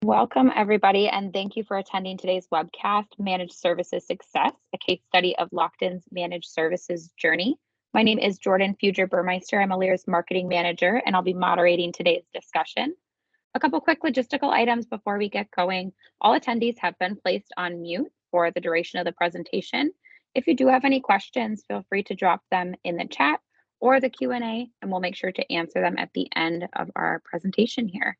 Welcome, everybody, and thank you for attending today's webcast, Managed Services Success, a case study of Lockton's managed services journey. My name is Jordan Fuger-Burmeister. I'm Elire's marketing manager, and I'll be moderating today's discussion. A couple quick logistical items before we get going. All attendees have been placed on mute for the duration of the presentation. If you do have any questions, feel free to drop them in the chat or the Q&A, and we'll make sure to answer them at the end of our presentation here.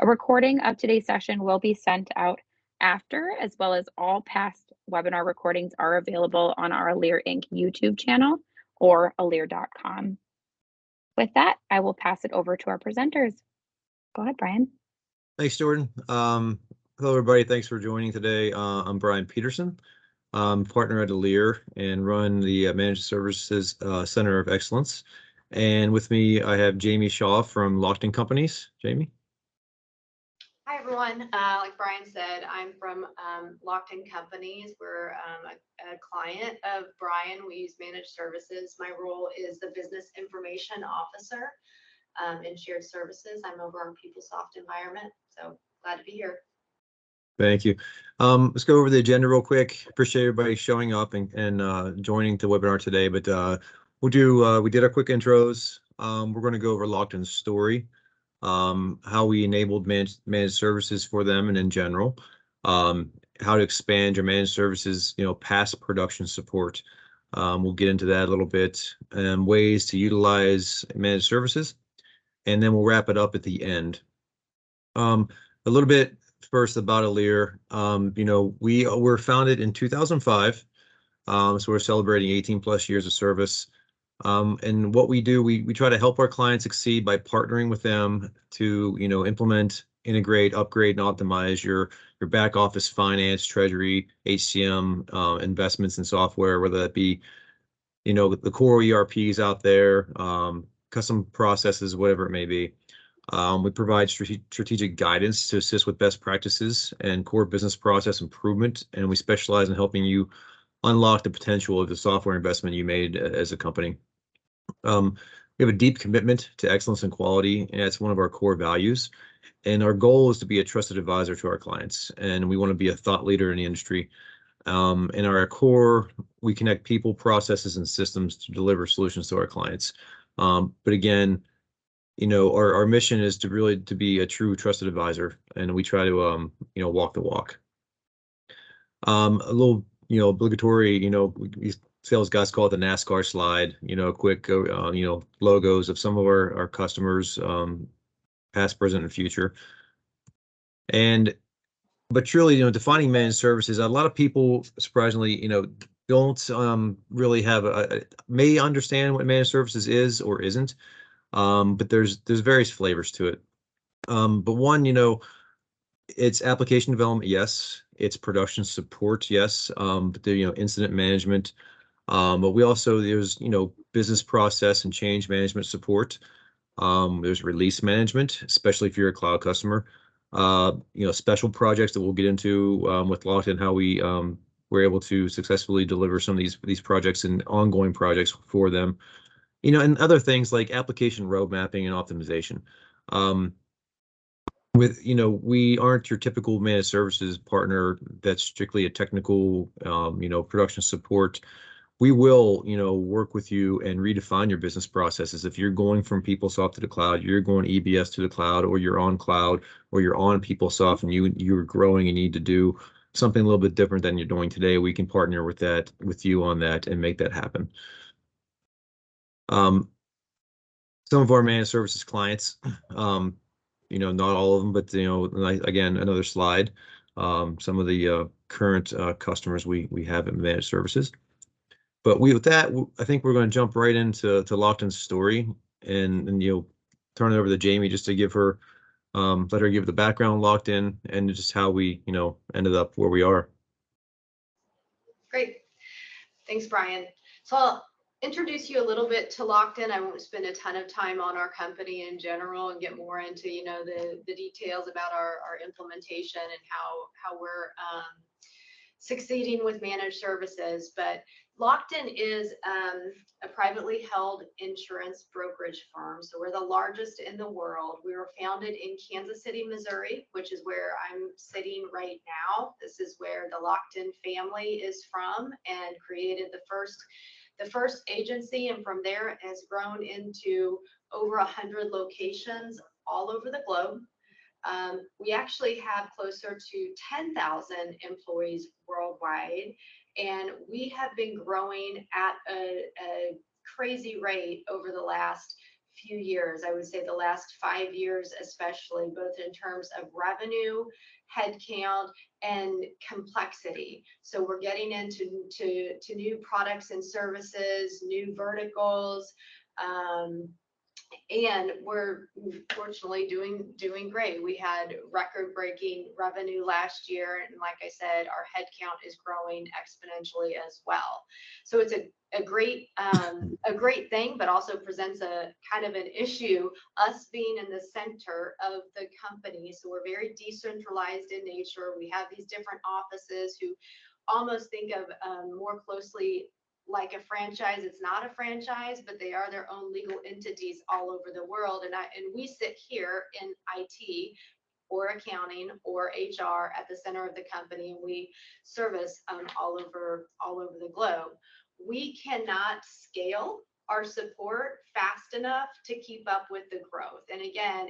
A recording of today's session will be sent out after, as well as all past webinar recordings are available on our Elire Inc. YouTube channel or elire.com. With that, I will pass it over to our presenters. Go ahead, Brian. Thanks, Jordan. Hello, everybody. Thanks for joining today. I'm Brian Peterson. I'm partner at Elire and run the Managed Services Center of Excellence. And with me, I have Jamie Shaw from Lockton Companies. Jamie. Hi, everyone. Like Brian said, I'm from Lockton Companies. We're a client of Brian. We use managed services. My role is the Business Information Officer in shared services. I'm over on PeopleSoft environment, so glad to be here. Thank you. Let's go over the agenda real quick. Appreciate everybody showing up and joining the webinar today. But we did our quick intros. We're going to go over Lockton's story. How we enabled managed services for them and in general, how to expand your managed services, past production support. We'll get into that a little bit, and ways to utilize managed services, and then we'll wrap it up at the end. A little bit first about Elire. We were founded in 2005, so we're celebrating 18 plus years of service. And what we do, we try to help our clients succeed by partnering with them to, implement, integrate, upgrade, and optimize your back office finance, treasury, HCM, investments in software, whether that be, the core ERPs out there, custom processes, whatever it may be. We provide strategic guidance to assist with best practices and core business process improvement, and we specialize in helping you unlock the potential of the software investment you made as a company. We have a deep commitment to excellence and quality, and that's one of our core values. And our goal is to be a trusted advisor to our clients, and we want to be a thought leader in the industry. In our core, we connect people, processes, and systems to deliver solutions to our clients. But again, our mission is to be a true trusted advisor, and we try to walk the walk. A little obligatory, sales guys call it the NASCAR slide, quick, logos of some of our customers, past, present, and future. But truly, defining managed services, a lot of people, surprisingly, don't really may understand what managed services is or isn't. But there's various flavors to it. But one, it's application development, yes. It's production support, yes. But incident management. But there's business process and change management support. There's release management, especially if you're a cloud customer. Special projects that we'll get into with Lockton, how we were able to successfully deliver some of these projects and ongoing projects for them. And other things like application road mapping and optimization. We aren't your typical managed services partner that's strictly a technical, production support. We will, work with you and redefine your business processes. If you're going from PeopleSoft to the cloud, you're going EBS to the cloud, or you're on cloud, or you're on PeopleSoft, and you're growing and need to do something a little bit different than you're doing today, we can partner with you on that and make that happen. Some of our managed services clients, not all of them, but again, another slide. Some of the current customers we have in managed services. But with that, I think we're going to jump right into Lockton's story, and turn it over to Jamie just to give her, let her give the background on Lockton and just how we ended up where we are. Great. Thanks, Brian. So I'll introduce you a little bit to Lockton. I won't spend a ton of time on our company in general and get more into the details about our implementation and how we're succeeding with managed services. But Lockton is a privately held insurance brokerage firm. So we're the largest in the world. We were founded in Kansas City, Missouri, which is where I'm sitting right now. This is where the Lockton family is from, and created the first agency, and from there it has grown into over 100 locations all over the globe. We actually have closer to 10,000 employees worldwide, and we have been growing at a crazy rate over the last few years. I would say the last 5 years, especially, both in terms of revenue, headcount, and complexity. So we're getting into new products and services, new verticals. And we're fortunately doing great. We had record-breaking revenue last year, and like I said, our headcount is growing exponentially as well. So it's a great thing, but also presents a kind of an issue, us being in the center of the company. So we're very decentralized in nature. We have these different offices who almost think of more closely like a franchise. It's not a franchise, but they are their own legal entities all over the world. And we sit here in IT or accounting or HR at the center of the company, and we service all over the globe. We cannot scale our support fast enough to keep up with the growth. And again,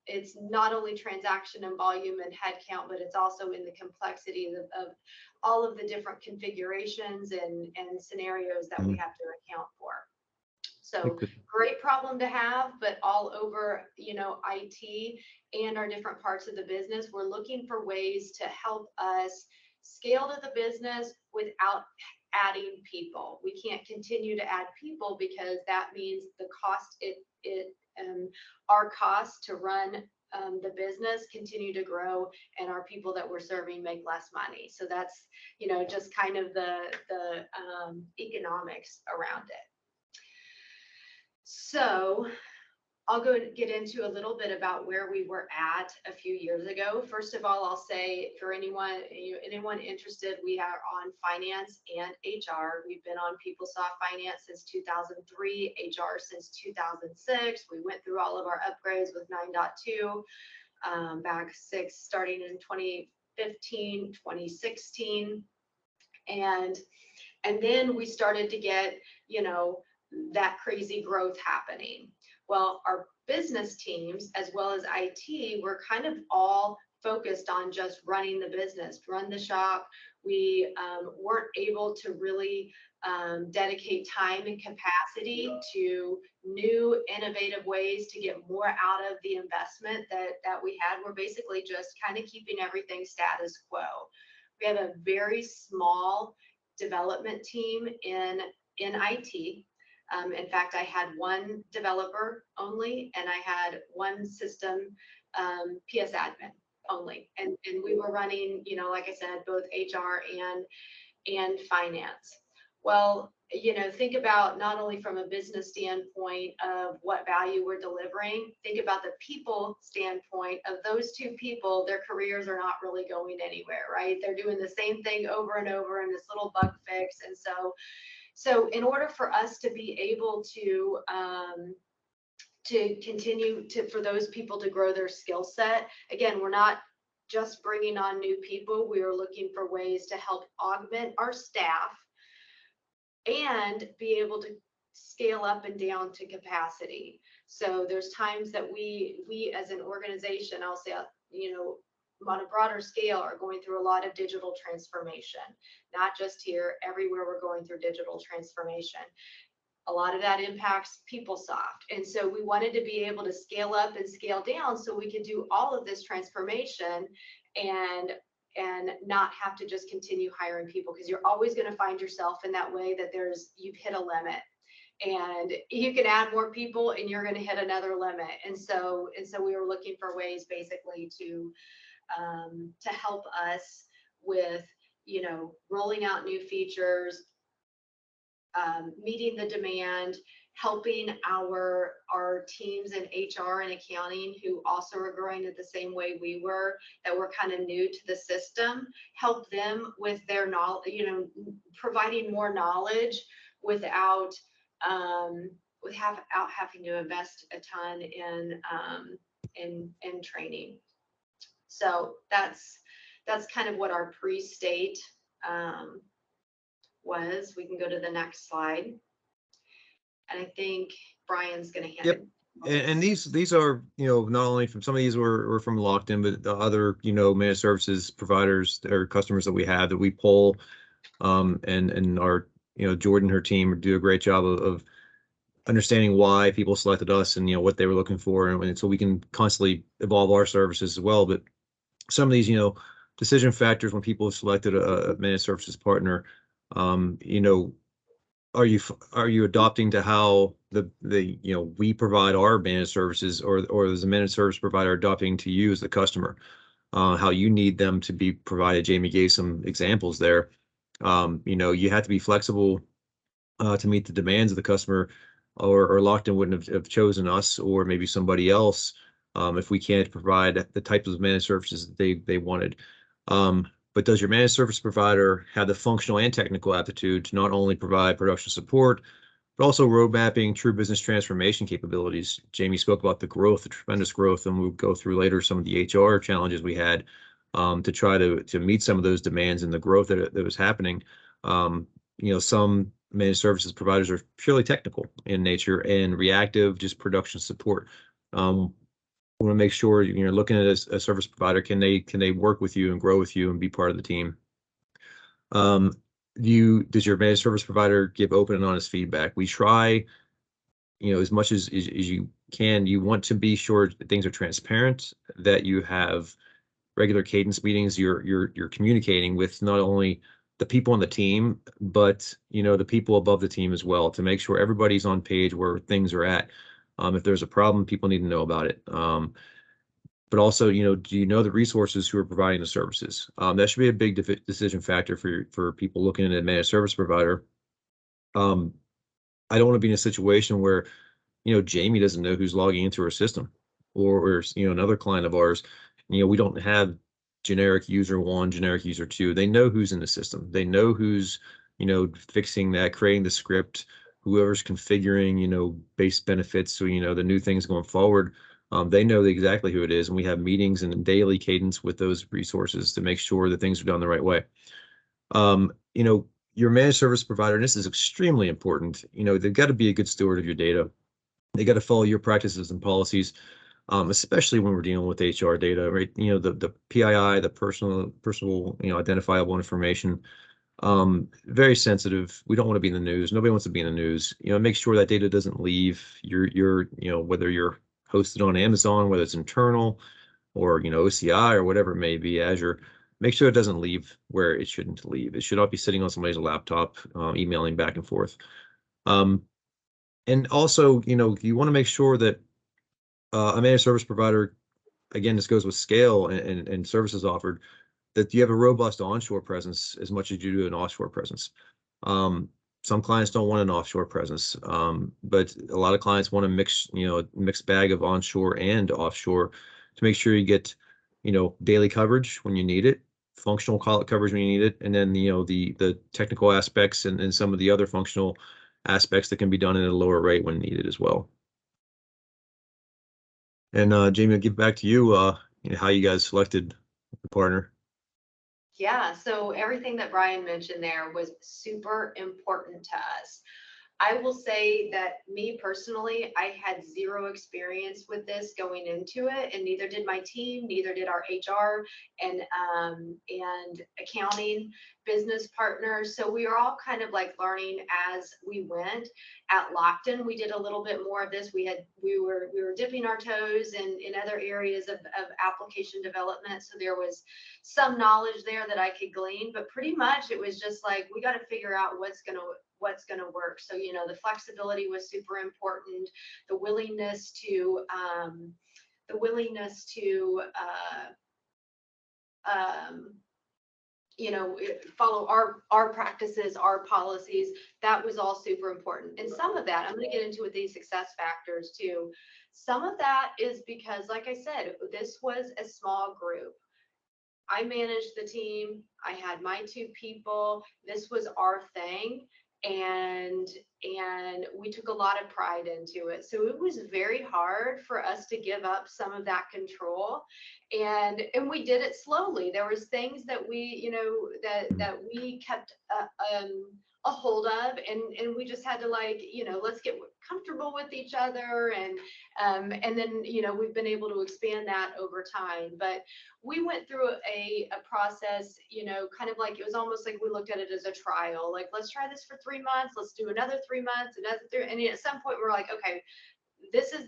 it's not only transaction and volume and headcount, but it's also in the complexity of all of the different configurations and scenarios that we have to account for. So great problem to have, but all over, IT and our different parts of the business, we're looking for ways to help us scale to the business without adding people. We can't continue to add people because that means the cost, our costs to run the business continue to grow, and our people that we're serving make less money. So that's, just kind of the economics around it. So I'll go get into a little bit about where we were at a few years ago. First of all, I'll say for anyone interested, we are on finance and HR. We've been on PeopleSoft Finance since 2003, HR since 2006. We went through all of our upgrades with 9.2 back starting in 2015, 2016. And then we started to get, that crazy growth happening. Well, our business teams, as well as IT, were kind of all focused on just running the business, run the shop. We weren't able to really dedicate time and capacity to new innovative ways to get more out of the investment that we had. We're basically just kind of keeping everything status quo. We have a very small development team in IT. In fact, I had one developer only, and I had one system PS admin only. And we were running, like I said, both HR and finance. Well, think about not only from a business standpoint of what value we're delivering, think about the people standpoint of those two people. Their careers are not really going anywhere, right? They're doing the same thing over and over in this little bug fix. And so in order for us to be able to continue for those people to grow their skill set, again, we're not just bringing on new people. We are looking for ways to help augment our staff and be able to scale up and down to capacity. So there's times that we as an organization, I'll say, on a broader scale, are going through a lot of digital transformation, not just here, everywhere we're going through digital transformation. A lot of that impacts PeopleSoft. And so we wanted to be able to scale up and scale down so we could do all of this transformation and not have to just continue hiring people, because you're always going to find yourself in that way that you've hit a limit. And you can add more people and you're going to hit another limit. And so we were looking for ways basically to help us with, rolling out new features, meeting the demand, helping our teams in HR and accounting who also are growing at the same way we were, that were kind of new to the system, help them with their knowledge, providing more knowledge without having to invest a ton in training. So that's kind of what our pre-state was. We can go to the next slide. And I think Brian's going to hand it. And these are, not only from, some of these were from Lockton, but the other, managed services providers or customers that we have that we pull, and our, Jordan, her team do a great job of understanding why people selected us and, what they were looking for. And so we can constantly evolve our services as well. But some of these, decision factors when people have selected a managed services partner, are you adopting to how we provide our managed services, or is the managed service provider adopting to you as the customer, how you need them to be provided? Jamie gave some examples there. You have to be flexible to meet the demands of the customer, or Lockton wouldn't have chosen us or maybe somebody else if we can't provide the types of managed services that they wanted. But does your managed service provider have the functional and technical aptitude to not only provide production support, but also road mapping, true business transformation capabilities? Jamie spoke about the growth, the tremendous growth, and we'll go through later some of the HR challenges we had to try to meet some of those demands and the growth that was happening. Some managed services providers are purely technical in nature and reactive, just production support. We want to make sure you're looking at a service provider. Can they work with you and grow with you and be part of the team? Does your managed service provider give open and honest feedback? We try, as much as you can. You want to be sure that things are transparent, that you have regular cadence meetings. You're communicating with not only the people on the team, but the people above the team as well, to make sure everybody's on page where things are at. If there's a problem, people need to know about it. But also, do you know the resources who are providing the services? That should be a big decision factor for people looking at a managed service provider. I don't want to be in a situation where, Jamie doesn't know who's logging into her system, or another client of ours, we don't have generic user 1, generic user 2. They know who's in the system. They know who's, fixing that, creating the script, whoever's configuring, base benefits. So, the new things going forward, they know exactly who it is. And we have meetings and daily cadence with those resources to make sure that things are done the right way. Your managed service provider, and this is extremely important, they've got to be a good steward of your data. They got to follow your practices and policies, especially when we're dealing with HR data, right? The PII, the personal, identifiable information, very sensitive. We don't want to be in the news. Nobody wants to be in the news. Make sure that data doesn't leave your whether you're hosted on Amazon, whether it's internal or, OCI or whatever it may be, Azure. Make sure it doesn't leave where it shouldn't leave. It should not be sitting on somebody's laptop, emailing back and forth. And also, you want to make sure that a managed service provider, again, this goes with scale and services offered, that you have a robust onshore presence as much as you do an offshore presence. Some clients don't want an offshore presence, but a lot of clients want a mixed bag of onshore and offshore to make sure you get, daily coverage when you need it, functional coverage when you need it, and then the technical aspects and some of the other functional aspects that can be done at a lower rate when needed as well. And Jamie, I'll give back to you, how you guys selected the partner. Yeah, so everything that Brian mentioned there was super important to us. I will say that me personally, I had zero experience with this going into it, and neither did my team, neither did our HR and accounting business partners. So we were all kind of like learning as we went. At Lockton, we did a little bit more of this. We were dipping our toes in other areas of application development. So there was some knowledge there that I could glean, but pretty much it was just like, we got to figure out what's going to work. So, the flexibility was super important. The willingness to follow our practices, our policies. That was all super important. And some of that, I'm going to get into with these success factors too. Some of that is because, like I said, this was a small group. I managed the team. I had my 2 people. This was our thing. And we took a lot of pride into it. So it was very hard for us to give up some of that control. And we did it slowly. There was things that we, that we kept a hold of, and we just had to, like, let's get comfortable with each other. And then, we've been able to expand that over time. But we went through a process, kind of like, it was almost like we looked at it as a trial. Like, let's try this for 3 months. Let's do another 3 months, another 3. And at some point we're like, okay, this is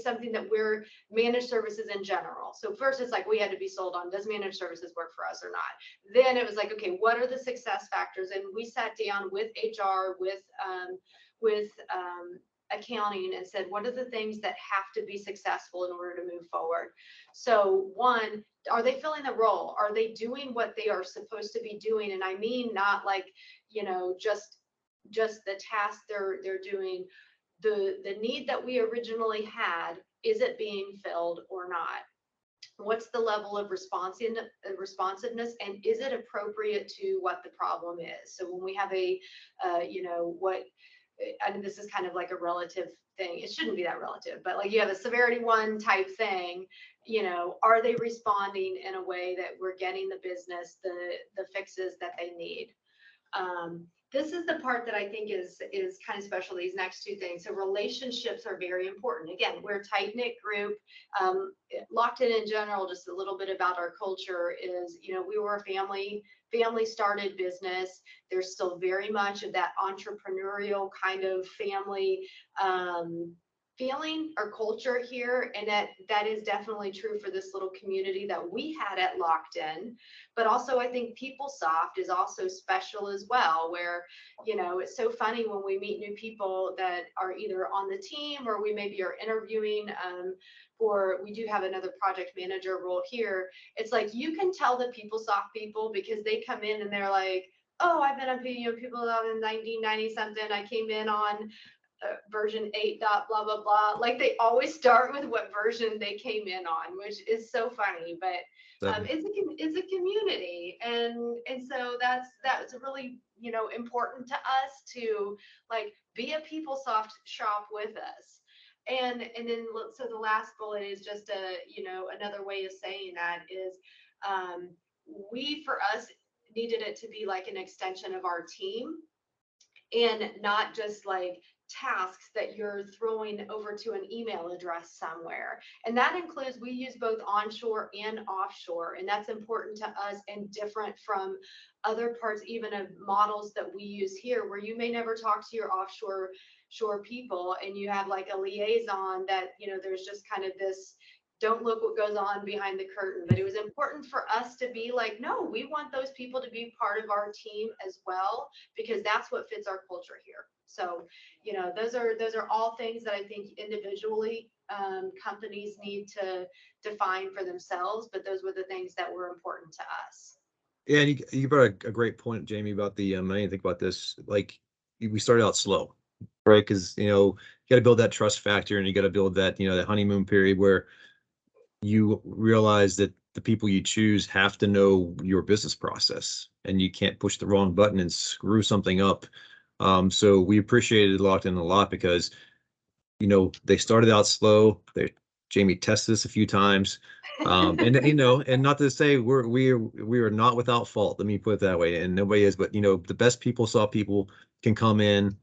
something that we're managed services in general. So first it's like, we had to be sold on, does managed services work for us or not? Then it was like, okay, what are the success factors? And we sat down with HR, with accounting, and said, what are the things that have to be successful in order to move forward? So one, are they filling the role? Are they doing what they are supposed to be doing? And I mean, not like, just the task they're doing. The need that we originally had, is it being filled or not? What's the level of responsiveness, and is it appropriate to what the problem is? So when we have I mean, this is kind of like a relative thing. It shouldn't be that relative, but like, you have a severity 1 type thing, are they responding in a way that we're getting the business the fixes that they need? This is the part that I think is kind of special, these next 2 things. So relationships are very important. Again, we're a tight-knit group. Lockton in general, just a little bit about our culture is, we were a family started business. There's still very much of that entrepreneurial kind of family feeling or culture here, and that is definitely true for this little community that we had at Lockton. But also, I think PeopleSoft is also special as well, where it's so funny when we meet new people that are either on the team, or we maybe are interviewing we do have another project manager role here. It's like, you can tell the PeopleSoft people, because they come in and they're like, oh, I've been on PeopleSoft in 1990 something. I came in on version 8. Blah blah blah. Like, they always start with what version they came in on, which is so funny. But it's a community, and so that's really important to us to, like, be a PeopleSoft shop with us. And then, so the last bullet is just another way of saying that is, we, for us, needed it to be like an extension of our team, and not just like tasks that you're throwing over to an email address somewhere. And that includes, we use both onshore and offshore, and that's important to us and different from other parts, even of models that we use here, where you may never talk to your offshore people, and you have like a liaison that, there's just kind of this, don't look what goes on behind the curtain. But it was important for us to be like, no, we want those people to be part of our team as well, because that's what fits our culture here. So, those are all things that I think individually companies need to define for themselves, but those were the things that were important to us. Yeah, and you brought a great point, Jamie, about the I didn't think about this. Like, we started out slow, right? Because you got to build that trust factor, and you got to build that that honeymoon period where you realize that the people you choose have to know your business process, and you can't push the wrong button and screw something up. So we appreciated Lockton a lot, because they started out slow. Jamie tested us a few times, and and not to say we are not without fault. Let me put it that way, and nobody is. But the best PeopleSoft people can come in,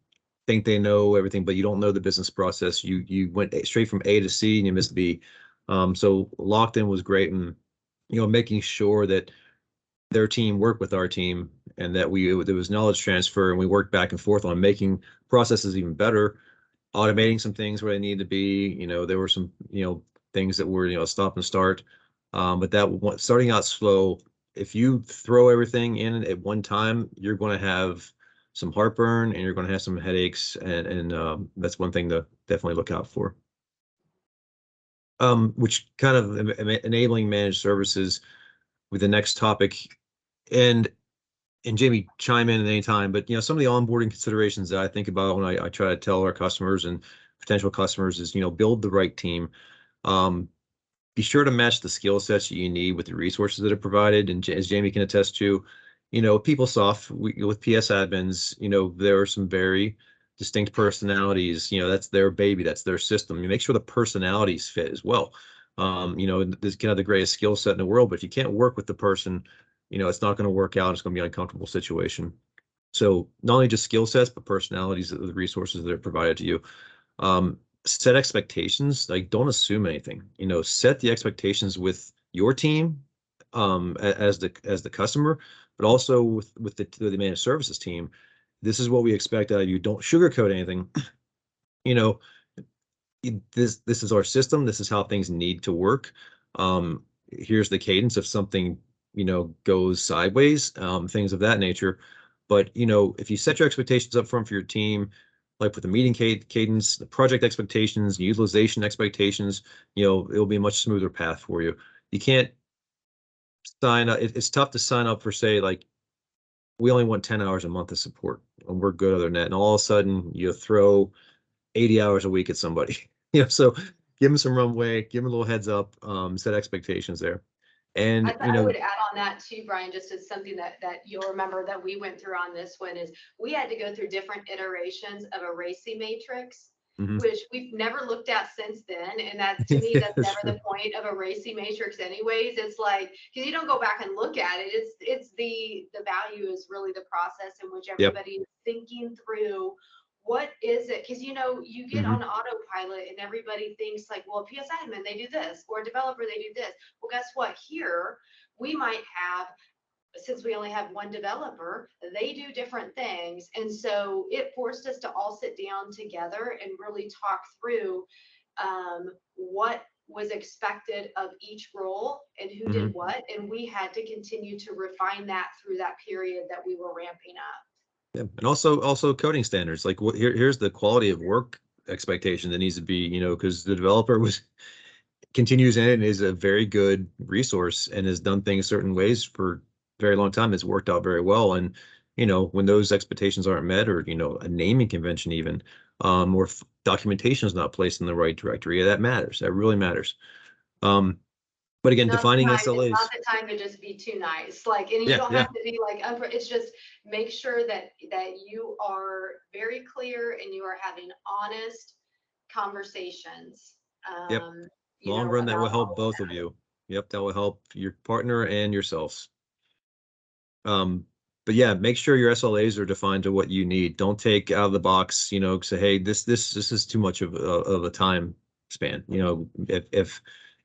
think they know everything, but you don't know the business process. You went straight from A to C and you missed B. So Lockton was great, and making sure that their team worked with our team, and that there was knowledge transfer, and we worked back and forth on making processes even better, automating some things where they needed to be. There were some things that were stop and start, but that starting out slow, if you throw everything in at one time, you're going to have some heartburn, and you're going to have some headaches, and that's one thing to definitely look out for. Which kind of enabling managed services, with the next topic. And Jamie, chime in at any time, but some of the onboarding considerations that I think about when I try to tell our customers and potential customers is, build the right team. Be sure to match the skill sets that you need with the resources that are provided. And as Jamie can attest to, PeopleSoft, with PS admins, there are some very distinct personalities. That's their baby, that's their system. You make sure the personalities fit as well. This can have the greatest skill set in the world, but if you can't work with the person, it's not going to work out. It's going to be an uncomfortable situation. So not only just skill sets, but personalities, the resources that are provided to you. Set expectations, like don't assume anything, set the expectations with your team as the customer, but also with the managed services team. This is what we expect out of you. Don't sugarcoat anything. This is our system. This is how things need to work. Here's the cadence if something goes sideways, things of that nature. But if you set your expectations up front for your team, like with the meeting cadence, the project expectations, utilization expectations, it'll be a much smoother path for you. You can't sign up. It's tough to sign up for, say, like, we only want 10 hours a month of support and we're good other than that. And all of a sudden you throw 80 hours a week at somebody, so give them some runway, give them a little heads up, set expectations there. And I would add on that too, Brian, just as something that you'll remember that we went through on this one is we had to go through different iterations of a RACI matrix, which we've never looked at since then. And that, to me, that's never the point of a RACI matrix anyways. It's like, because you don't go back and look at it. It's the value is really the process in which everybody is thinking through what is it? Because you get on autopilot and everybody thinks like, well, PS admin, they do this, or a developer, they do this. Well, guess what? Here we might have, since we only have one developer, they do different things. And so it forced us to all sit down together and really talk through what was expected of each role and who did what. And we had to continue to refine that through that period that we were ramping up. Yeah, and also coding standards. Like, here's the quality of work expectation that needs to be, because the developer continues in it and is a very good resource and has done things certain ways for a very long time. It's worked out very well. And when those expectations aren't met, or a naming convention even, or documentation is not placed in the right directory, that matters. That really matters. But again, defining SLAs. It's not the time to just be too nice. Like, and you don't have to be like, it's just make sure that you are very clear and you are having honest conversations. Long run, that will help both of you. Yep, that will help your partner and yourselves. But yeah, make sure your SLAs are defined to what you need. Don't take out of the box, say, hey, this is too much of a time span.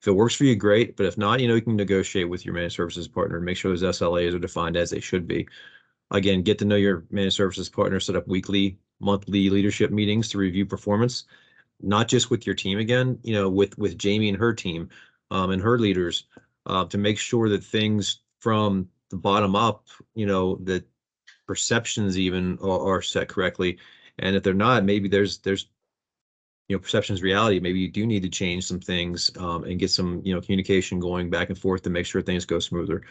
If it works for you, great. But if not, you can negotiate with your managed services partner and make sure those SLAs are defined as they should be. Again, get to know your managed services partner, set up weekly, monthly leadership meetings to review performance, not just with your team again, with Jamie and her team and her leaders, to make sure that things from the bottom up, that perceptions even are set correctly. And if they're not, maybe there's perception's reality. Maybe you do need to change some things and get some, communication going back and forth to make sure things go smoother.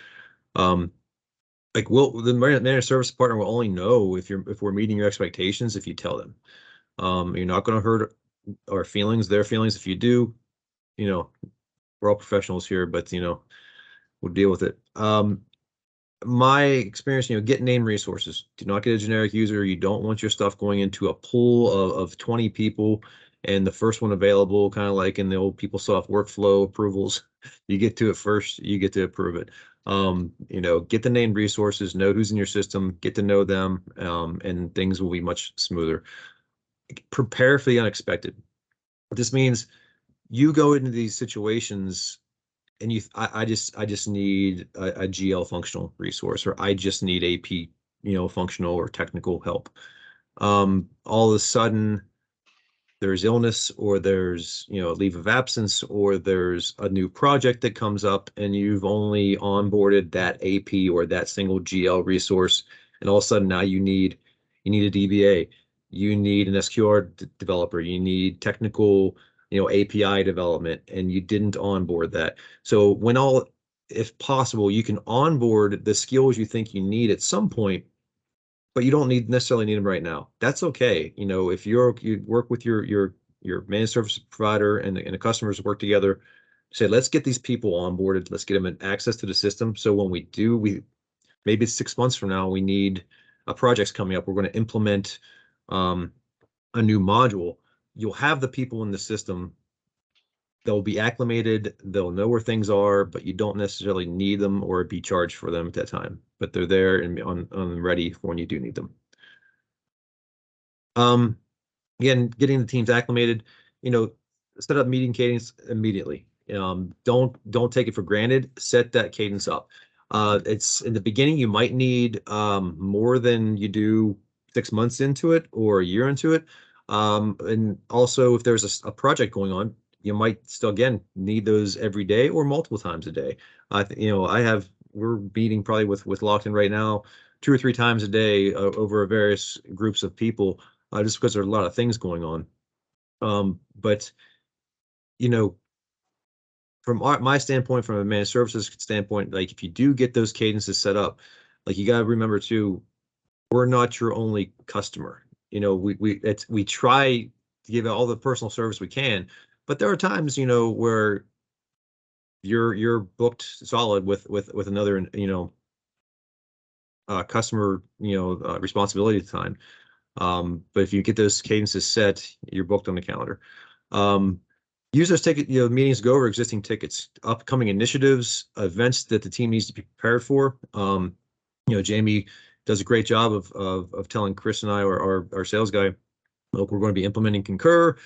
The managed service partner will only know if we're meeting your expectations if you tell them. You're not going to hurt our feelings, their feelings. If you do, we're all professionals here, but we'll deal with it. My experience, get named resources. Do not get a generic user. You don't want your stuff going into a pool of 20 people. And the first one available, kind of like in the old PeopleSoft workflow approvals, you get to it first, you get to approve it. Get the named resources, know who's in your system, get to know them, and things will be much smoother. Prepare for the unexpected. This means you go into these situations and I just need a GL functional resource, or I just need AP, functional or technical help. All of a sudden, there's illness, or there's a leave of absence, or there's a new project that comes up and you've only onboarded that AP or that single GL resource, and all of a sudden now you need a DBA, you need an SQR developer, you need technical API development, and you didn't onboard that. So when all if possible, you can onboard the skills you think you need at some point, but you don't necessarily need them right now. That's okay. You know, if you work with your managed service provider and the customers work together, say, let's get these people onboarded, let's get them access to the system. So when we do, maybe it's 6 months from now, we need a project's coming up, we're going to implement a new module. You'll have the people in the system. They'll be acclimated, they'll know where things are, but you don't necessarily need them or be charged for them at that time. But they're there and on ready for when you do need them. Again, getting the teams acclimated, you know, set up meeting cadence immediately. Don't take it for granted. Set that cadence up. It's in the beginning, you might need more than you do 6 months into it or a year into it. And also, if there's a project going on, you might still, again, need those every day or multiple times a day. We're meeting probably with Lockton right now 2 or 3 times a day over various groups of people, just because there's a lot of things going on. But you know, from my standpoint, from a managed services standpoint, like if you do get those cadences set up, like you got to remember too, we're not your only customer. You know, we try to give all the personal service we can, but there are times, you know, where you're booked solid with another, you know, customer, you know, responsibility time. But if you get those cadences set, you're booked on the calendar. Use those meetings to go over existing tickets, upcoming initiatives, events that the team needs to be prepared for. Jamie does a great job of telling Chris and I, our sales guy, look, we're going to be implementing Concur,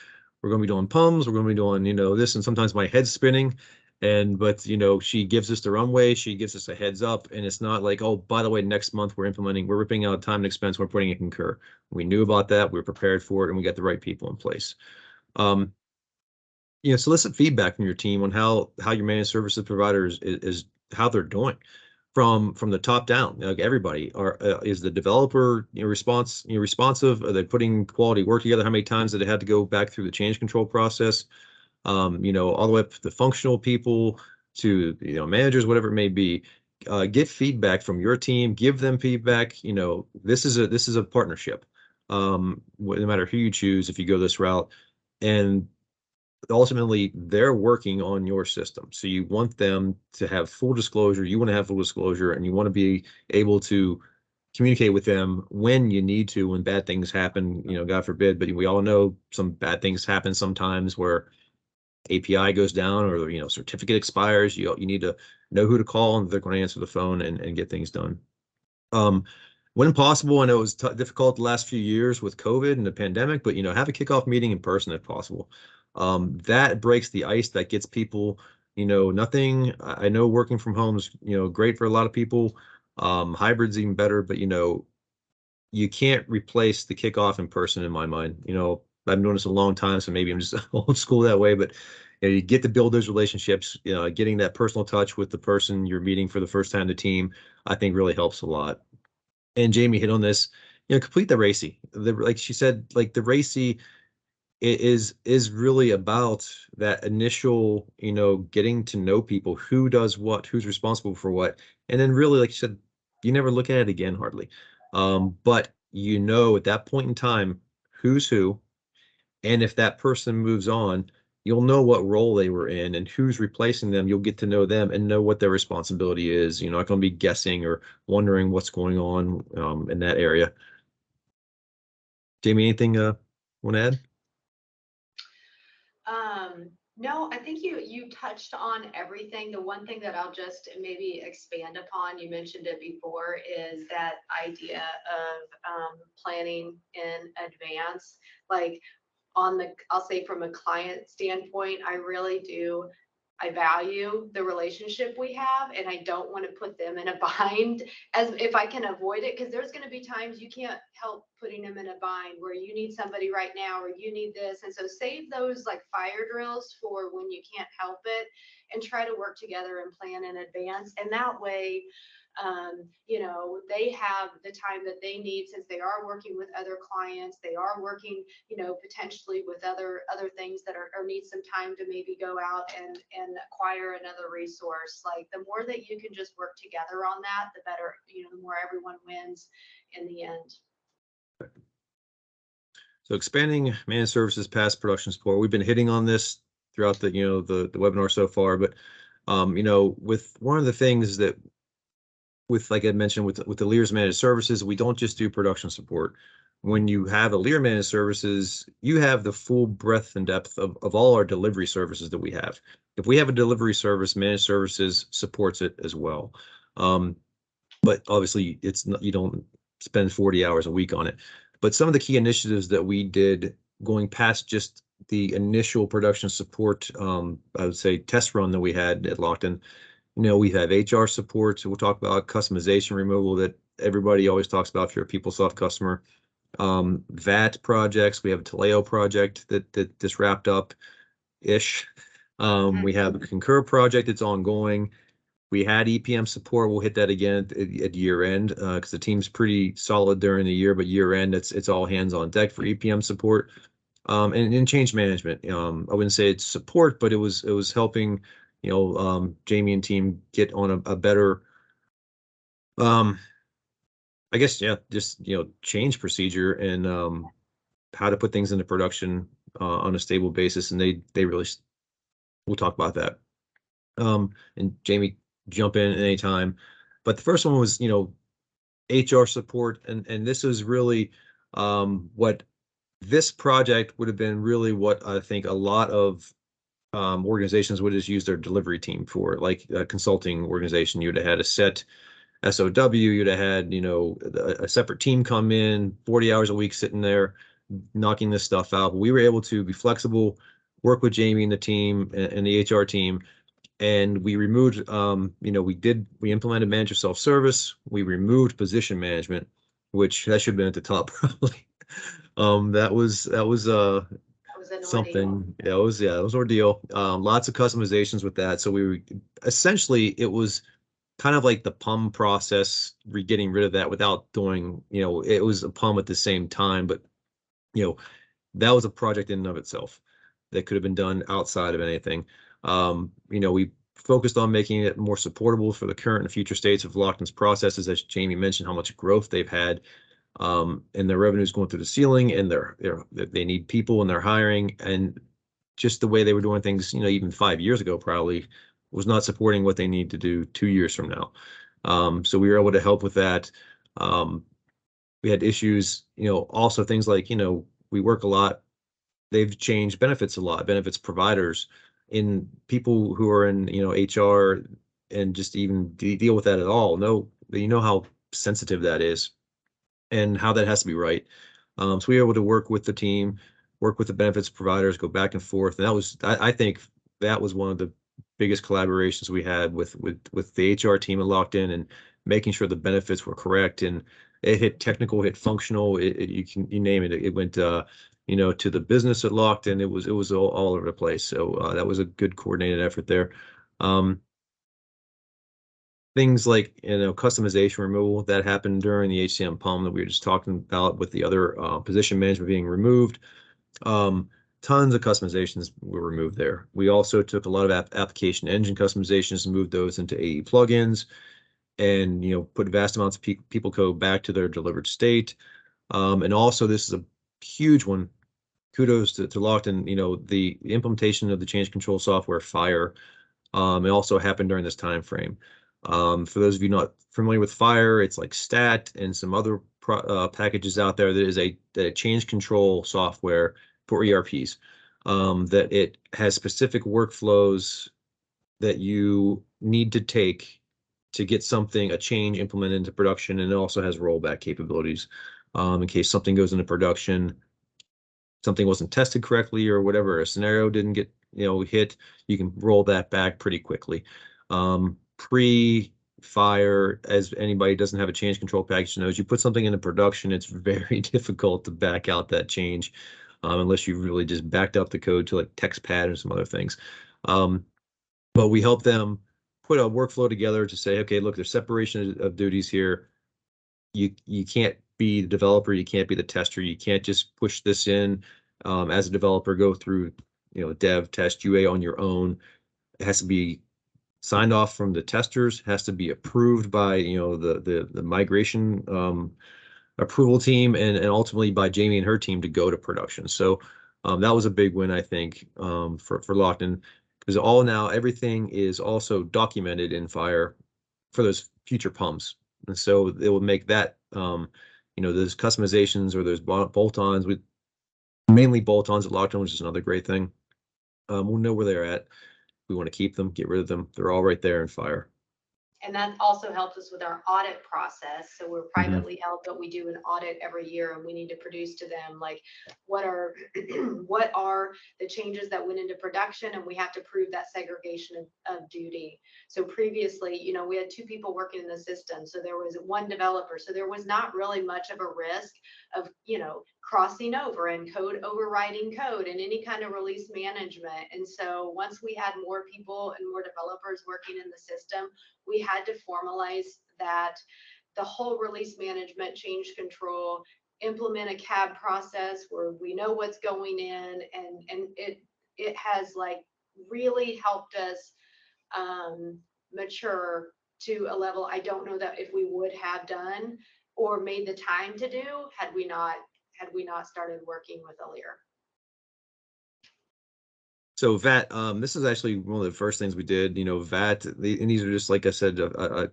we're going to be doing PUMs, we're going to be doing, this, and sometimes my head's spinning. But she gives us the runway, she gives us a heads up, and it's not like, oh, by the way, next month we're ripping out time and expense, we're putting in Concur. We knew about that, we were prepared for it, and we got the right people in place. Solicit feedback from your team on how your managed services providers is how they're doing from the top down. Like everybody, is the developer responsive? Are they putting quality work together? How many times did they had to go back through the change control process? All the way up to the functional people to managers, whatever it may be. Get feedback from your team. Give them feedback. This is a partnership. No matter who you choose, if you go this route, and ultimately they're working on your system, so you want them to have full disclosure, you want to have full disclosure, and you want to be able to communicate with them when you need to, when bad things happen, God forbid, but we all know some bad things happen sometimes where API goes down or certificate expires. You need to know who to call, and they're going to answer the phone and get things done. When possible, I know it was difficult the last few years with COVID and the pandemic, but have a kickoff meeting in person if possible. That breaks the ice, that gets people, nothing. I know working from home is, great for a lot of people. Hybrid's even better, but you can't replace the kickoff in person in my mind. I've known this a long time, so maybe I'm just old school that way, but you get to build those relationships, getting that personal touch with the person you're meeting for the first time, the team, I think really helps a lot. And Jamie hit on this, complete the RACI. Like she said, like the RACI is really about that initial, getting to know people, who does what, who's responsible for what. And then really, like you said, you never look at it again hardly. But at that point in time, who's who, and if that person moves on, you'll know what role they were in and who's replacing them. You'll get to know them and know what their responsibility is. You're not going to be guessing or wondering what's going on in that area. Jamie, anything want to add? No, I think you touched on everything. The one thing that I'll just maybe expand upon, you mentioned it before, is that idea of planning in advance. Like I'll say from a client standpoint, I value the relationship we have, and I don't want to put them in a bind as if I can avoid it, because there's going to be times you can't help putting them in a bind where you need somebody right now or you need this. And so save those like fire drills for when you can't help it, and try to work together and plan in advance. And that way, You know, they have the time that they need since they are working with other clients. They are working, you know, potentially with other things that are, or need some time to maybe go out and acquire another resource. Like the more that you can just work together on that, the better, you know, the more everyone wins in the end. So expanding managed services past production support, we've been hitting on this throughout the, you know, the webinar so far, but you know, with one of the things that like I mentioned with Elire's managed services, we don't just do production support. When you have Elire managed services, you have the full breadth and depth of all our delivery services that we have. If we have a delivery service, managed services supports it as well. But obviously it's not, you don't spend 40 hours a week on it. But some of the key initiatives that we did going past just the initial production support, I would say test run that we had at Lockton, you know, we have HR support. So we'll talk about customization removal that everybody always talks about if you're a PeopleSoft customer. VAT projects. We have a Taleo project that just wrapped up ish. We have a Concur project that's ongoing. We had EPM support. We'll hit that again at year end because the team's pretty solid during the year, but year end it's all hands on deck for EPM support. And in change management, I wouldn't say it's support, but it was helping, you know, Jamie and team get on a better, I guess, yeah, just, you know, change procedure and how to put things into production on a stable basis. And they really, we'll talk about that. And Jamie, jump in anytime. But the first one was, you know, HR support. And this is really what this project would have been really what I think a lot of organizations would just use their delivery team for, like a consulting organization. You'd have had a set SOW, you'd have had, you know, a separate team come in 40 hours a week sitting there knocking this stuff out. But we were able to be flexible, work with Jamie and the team and the HR team. And we removed, you know, we implemented manager self-service. We removed position management, which that should have been at the top probably. That was something. Yeah, it was ordeal. Lots of customizations with that. So we were essentially, it was kind of like the PUM process, getting rid of that without doing, you know, it was a PUM at the same time, but you know, that was a project in and of itself that could have been done outside of anything. You know, we focused on making it more supportable for the current and future states of Lockton's processes, as Jamie mentioned, how much growth they've had, and their revenues going through the ceiling, and they need people and they're hiring, and just the way they were doing things, you know, even 5 years ago probably was not supporting what they need to do 2 years from now. So we were able to help with that. We had issues, you know, also things like, you know, we work a lot. They've changed benefits a lot, benefits providers, in people who are in, you know, HR and just even deal with that at all. No, you know how sensitive that is and how that has to be right. So we were able to work with the team, work with the benefits providers, go back and forth. And that was, I think that was one of the biggest collaborations we had with the HR team at Lockton, and making sure the benefits were correct. And it hit technical, hit functional, you name it. It went, you know, to the business at Lockton. It was all over the place. So that was a good coordinated effort there. Things like, you know, customization removal that happened during the HCM PUM that we were just talking about, with the other position management being removed. Tons of customizations were removed there. We also took a lot of application engine customizations and moved those into AE plugins, and, you know, put vast amounts of people code back to their delivered state. And also, this is a huge one. Kudos to Lockton. You know, the implementation of the change control software Fire. It also happened during this time frame. For those of you not familiar with Fire, it's like Stat and some other packages out there. That is a change control software for ERPs. That it has specific workflows that you need to take to get a change implemented into production, and it also has rollback capabilities in case something goes into production, something wasn't tested correctly or whatever, a scenario didn't get, you know, hit, you can roll that back pretty quickly. Pre-Fire, as anybody doesn't have a change control package knows, you put something into production, it's very difficult to back out that change, unless you really just backed up the code to like TextPad or some other things. But we help them put a workflow together to say, okay, look, there's separation of duties here. You can't be the developer, you can't be the tester, you can't just push this in as a developer, go through, dev, test, UA on your own. It has to be signed off from the testers, has to be approved by, the migration approval team, and ultimately by Jamie and her team to go to production. So that was a big win, I think, for Lockton, because everything is also documented in Fire for those future pumps. And so it will make that, those customizations or those bolt-ons, with mainly bolt-ons at Lockton, which is another great thing. We'll know where they're at. We want to keep them, get rid of them. They're all right there in Fire. And that also helps us with our audit process. So we're privately held, but we do an audit every year, and we need to produce to them like what are what are the changes that went into production, and we have to prove that segregation of duty. So previously, we had 2 people working in the system, so there was 1 developer, so there was not really much of a risk of crossing over and code overriding code and any kind of release management. And so once we had more people and more developers working in the system, we had to formalize that, the whole release management, change control, implement a CAB process where we know what's going in, and it has like really helped us mature to a level I don't know that if we would have done or made the time to do had we not started working with Elire. So VAT, this is actually one of the first things we did, VAT, and these are just, like I said, a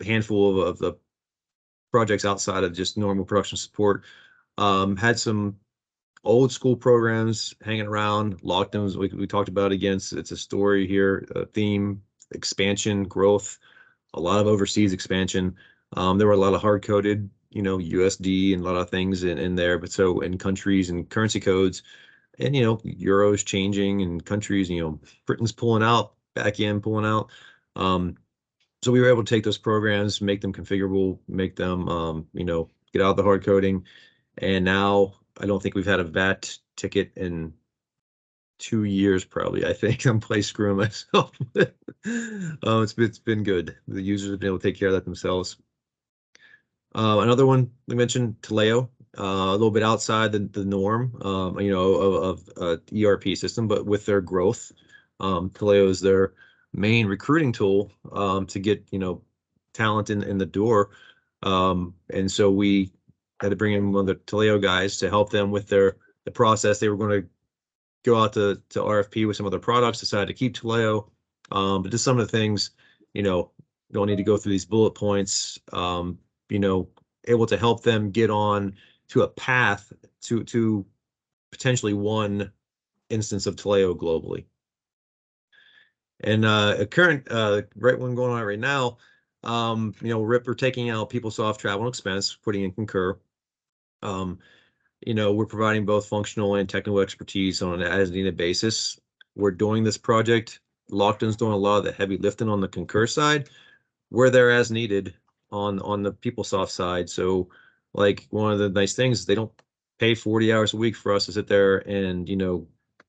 handful of the projects outside of just normal production support. Had some old school programs hanging around. Lockdowns, we talked about again. It's a story here, a theme, expansion, growth, a lot of overseas expansion. There were a lot of hard-coded, USD and a lot of things in there, but so in countries and currency codes. And, euros changing and countries, Britain's pulling out, back in, pulling out. So we were able to take those programs, make them configurable, make them, get out of the hard coding. And now I don't think we've had a VAT ticket in 2 years, probably. I think I'm screwing myself. It's been good. The users have been able to take care of that themselves. Another one we mentioned, Taleo. A little bit outside the norm, of ERP system, but with their growth, Taleo is their main recruiting tool to get talent in the door, and so we had to bring in one of the Taleo guys to help them with the process. They were going to go out to RFP with some other products, decided to keep Taleo, but just some of the things, don't need to go through these bullet points, able to help them get on to a path to potentially one instance of Taleo globally. And a current right one going on right now, we're taking out PeopleSoft travel and expense, putting in Concur. We're providing both functional and technical expertise on an as needed basis. We're doing this project. Lockton's doing a lot of the heavy lifting on the Concur side. We're there as needed on the PeopleSoft side. So like one of the nice things is they don't pay 40 hours a week for us to sit there and,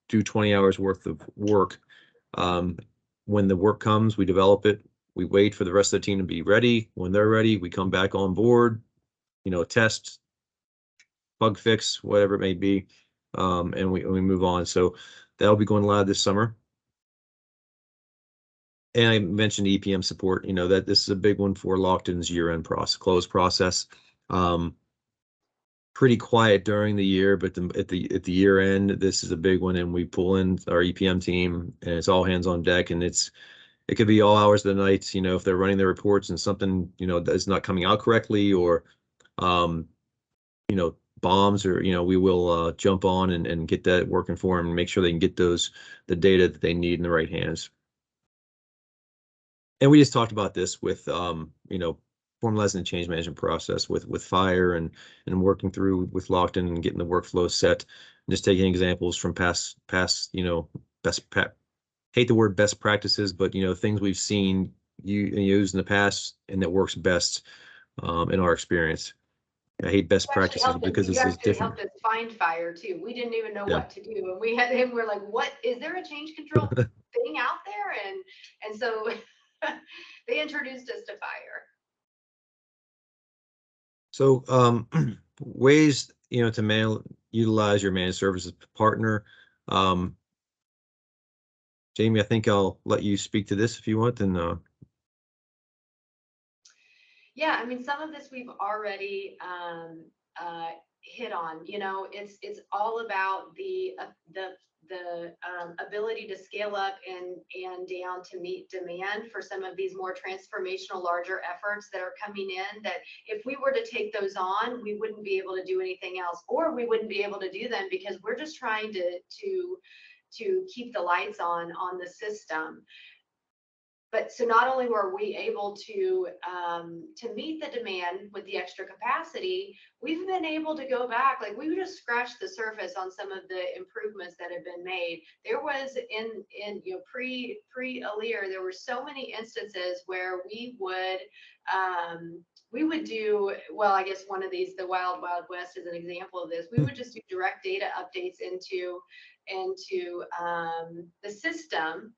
do 20 hours worth of work. When the work comes, we develop it. We wait for the rest of the team to be ready. When they're ready, we come back on board, test, bug fix, whatever it may be, and we move on. So that'll be going live this summer. And I mentioned EPM support, that this is a big one for Lockton's year-end close process. Pretty quiet during the year, but at the year end, this is a big one, and we pull in our EPM team, and it's all hands on deck, and it could be all hours of the night, if they're running their reports and something, that's not coming out correctly, or bombs, or we will jump on and get that working for them and make sure they can get the data that they need in the right hands. And we just talked about this with formalizing the change management process with Fire and working through with Lockton and getting the workflow set, and just taking examples from past hate the word best practices, but things we've seen used in the past and that works best in our experience. I hate best practices because this is different. Helped us find Fire too. We didn't even know what to do, and we had him. We're like, "What is there a change control being out there, and so they introduced us to Fire. So ways, to utilize your managed services partner. Jamie, I think I'll let you speak to this if you want. And yeah, I mean, some of this we've already hit on. It's all about the ability to scale up and down to meet demand for some of these more transformational, larger efforts that are coming in, that if we were to take those on, we wouldn't be able to do anything else, or we wouldn't be able to do them because we're just trying to keep the lights on the system. But so not only were we able to meet the demand with the extra capacity, we've been able to go back, like we just scratched the surface on some of the improvements that have been made. There was in pre Elire, there were so many instances where we would do, well, I guess one of these, the Wild West is an example of this. We would just do direct data updates into the system.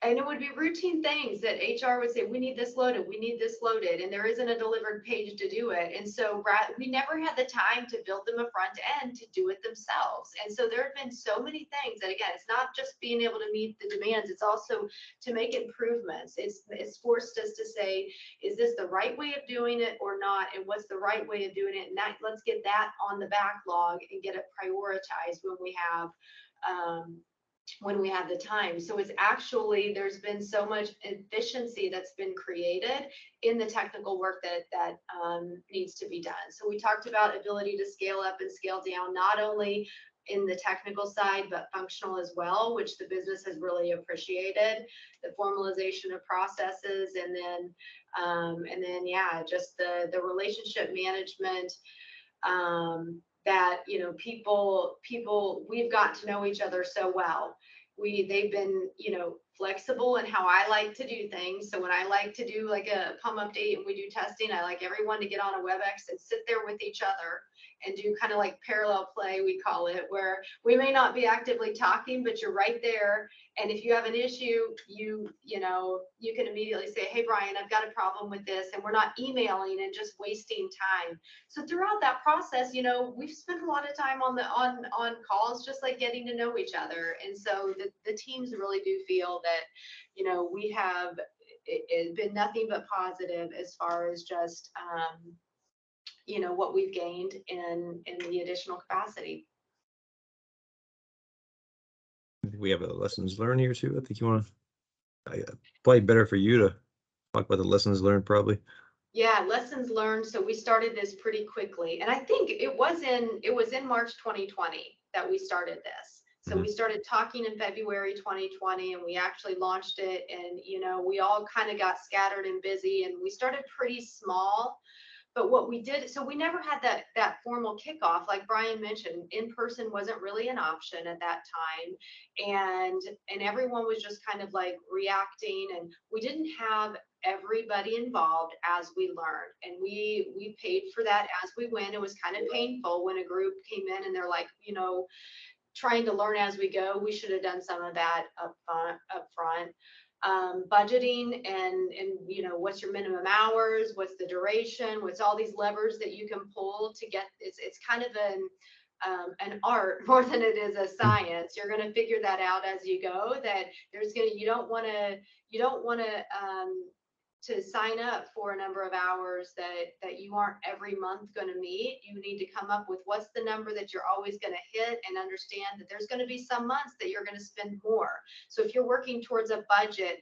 And it would be routine things that HR would say, we need this loaded, and there isn't a delivered page to do it. And so we never had the time to build them a front end to do it themselves. And so there have been so many things that, again, it's not just being able to meet the demands, it's also to make improvements. It's forced us to say, is this the right way of doing it or not? And what's the right way of doing it? And let's get that on the backlog and get it prioritized when we have the time. So it's actually, there's been so much efficiency that's been created in the technical work that needs to be done. So we talked about ability to scale up and scale down, not only in the technical side, but functional as well, which the business has really appreciated. The formalization of processes, and then yeah, just the relationship management, that people, we've got to know each other so well. They've been flexible in how I like to do things. So when I like to do like a PUM update and we do testing, I like everyone to get on a WebEx and sit there with each other and do kind of like parallel play, we call it, where we may not be actively talking, but you're right there. And if you have an issue, you can immediately say, hey, Brian, I've got a problem with this. And we're not emailing and just wasting time. So throughout that process, we've spent a lot of time on calls, just like getting to know each other. And so the teams really do feel that, we have it's been nothing but positive as far as just, what we've gained in the additional capacity. we have a lessons learned here too. I think you want to, probably better for you to talk about the lessons learned probably. Yeah, lessons learned. So we started this pretty quickly, and I think it was in March 2020 that we started this. So we started talking in February 2020, and we actually launched it. And we all kind of got scattered and busy, and we started pretty small. But what we did, so we never had that formal kickoff, like Brian mentioned. In person wasn't really an option at that time, and everyone was just kind of like reacting, and we didn't have everybody involved as we learned, and we paid for that as we went. It was kind of painful when a group came in and they're like, trying to learn as we go. We should have done some of that up front. Budgeting and what's your minimum hours, what's the duration, what's all these levers that you can pull to get, it's kind of an art more than it is a science. You're going to figure that out as you go, that you don't want to sign up for a number of hours that you aren't every month going to meet. You need to come up with what's the number that you're always going to hit, and understand that there's going to be some months that you're going to spend more. So if you're working towards a budget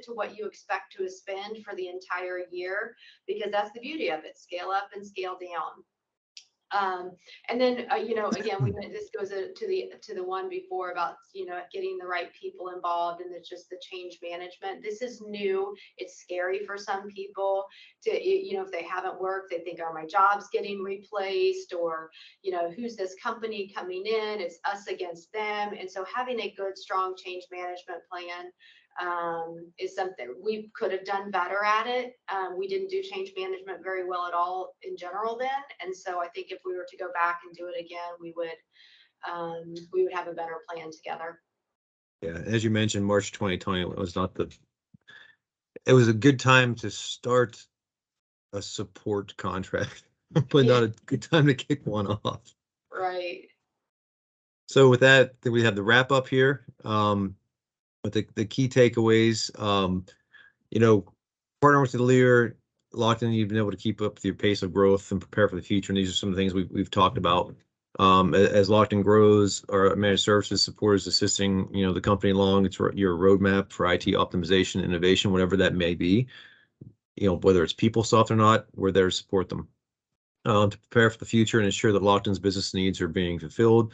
to what you expect to spend for the entire year, because that's the beauty of it. Scale up and scale down. And then, again, this goes to the one before about, getting the right people involved, and it's just the change management. This is new. It's scary for some people to, if they haven't worked, they think, are my jobs getting replaced, or, who's this company coming in? It's us against them. And so having a good, strong change management plan is something we could have done better at it. We didn't do change management very well at all in general then. And so I think if we were to go back and do it again, we would have a better plan together. Yeah, as you mentioned, March 2020 was not the, it was a good time to start a support contract, but not a good time to kick one off. Right. So with that, we have the wrap up here. But the key takeaways, partner with Elire, Lockton, you've been able to keep up with your pace of growth and prepare for the future. And these are some of the things we've talked about. As Lockton grows, our managed services support is assisting, the company along its your roadmap for IT optimization, innovation, whatever that may be. Whether it's PeopleSoft or not, we're there to support them. To prepare for the future and ensure that Lockton's business needs are being fulfilled.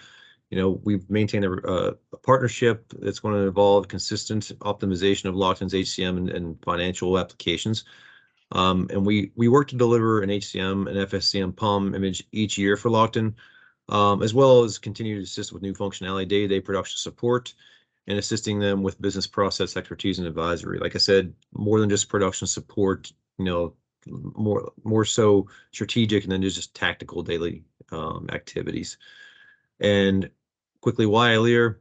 We've maintained a partnership that's going to involve consistent optimization of Lockton's HCM and financial applications. And we work to deliver an HCM and FSCM PUM image each year for Lockton, as well as continue to assist with new functionality, day-to-day production support, and assisting them with business process expertise and advisory. Like I said, more than just production support, more so strategic and then just tactical daily activities. And quickly, why Elire?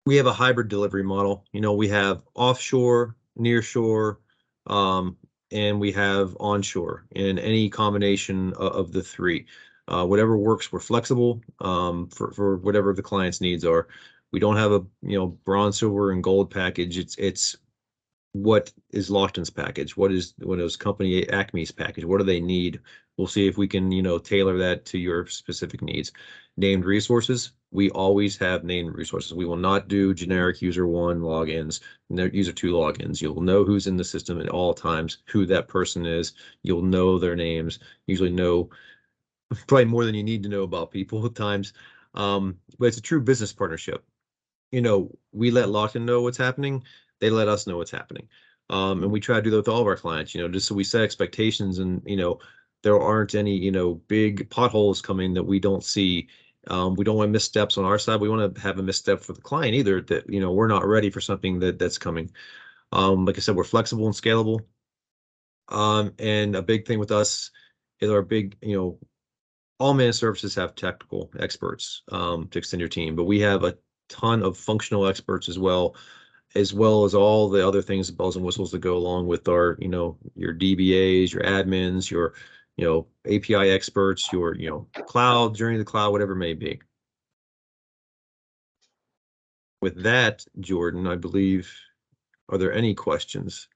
We have a hybrid delivery model. We have offshore, nearshore, and we have onshore, and any combination of the three. Whatever works, we're flexible for whatever the client's needs are. We don't have a bronze, silver, and gold package. It's what is Lockton's package? What is company Acme's package? What do they need? We'll see if we can, tailor that to your specific needs. Named resources, we always have named resources. We will not do generic user 1 logins, user 2 logins. You'll know who's in the system at all times, who that person is. You'll know their names, usually know probably more than you need to know about people at times. But it's a true business partnership. We let Lockton know what's happening. They let us know what's happening. And we try to do that with all of our clients, just so we set expectations and, there aren't any, big potholes coming that we don't see. We don't want missteps on our side. We want to have a misstep for the client either, that, we're not ready for something that's coming. Like I said, we're flexible and scalable. And a big thing with us is our big, all managed services have technical experts to extend your team, but we have a ton of functional experts as well as all the other things, bells and whistles that go along with our, your DBAs, your admins, your, API experts, your, cloud, journey to the cloud, whatever it may be. With that, Jordan, I believe, are there any questions?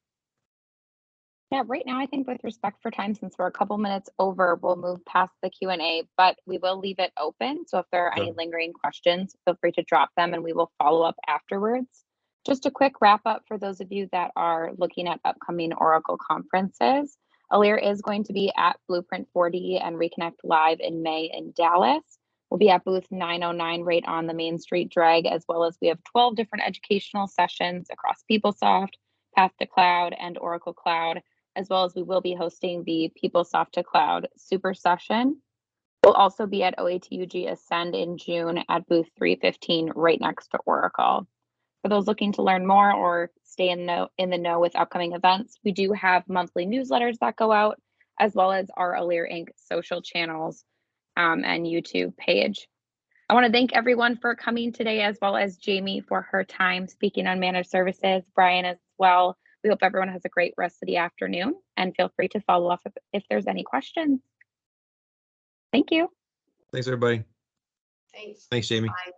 Yeah, right now, I think with respect for time, since we're a couple minutes over, we'll move past the Q&A, but we will leave it open. So if there are any lingering questions, feel free to drop them and we will follow up afterwards. Just a quick wrap up for those of you that are looking at upcoming Oracle conferences. Elire is going to be at Blueprint 4D and Reconnect Live in May in Dallas. We'll be at booth 909 right on the Main Street Drag, as well as we have 12 different educational sessions across PeopleSoft, Path to Cloud, and Oracle Cloud, as well as we will be hosting the PeopleSoft to Cloud Super Session. We'll also be at OATUG Ascend in June at booth 315 right next to Oracle. For those looking to learn more or stay in the know with upcoming events, we do have monthly newsletters that go out, as well as our Elire Inc. social channels and YouTube page. I want to thank everyone for coming today, as well as Jamie for her time speaking on managed services, Brian as well. We hope everyone has a great rest of the afternoon, and feel free to follow up if there's any questions. Thank you. Thanks, everybody. Thanks. Thanks, Jamie. Bye.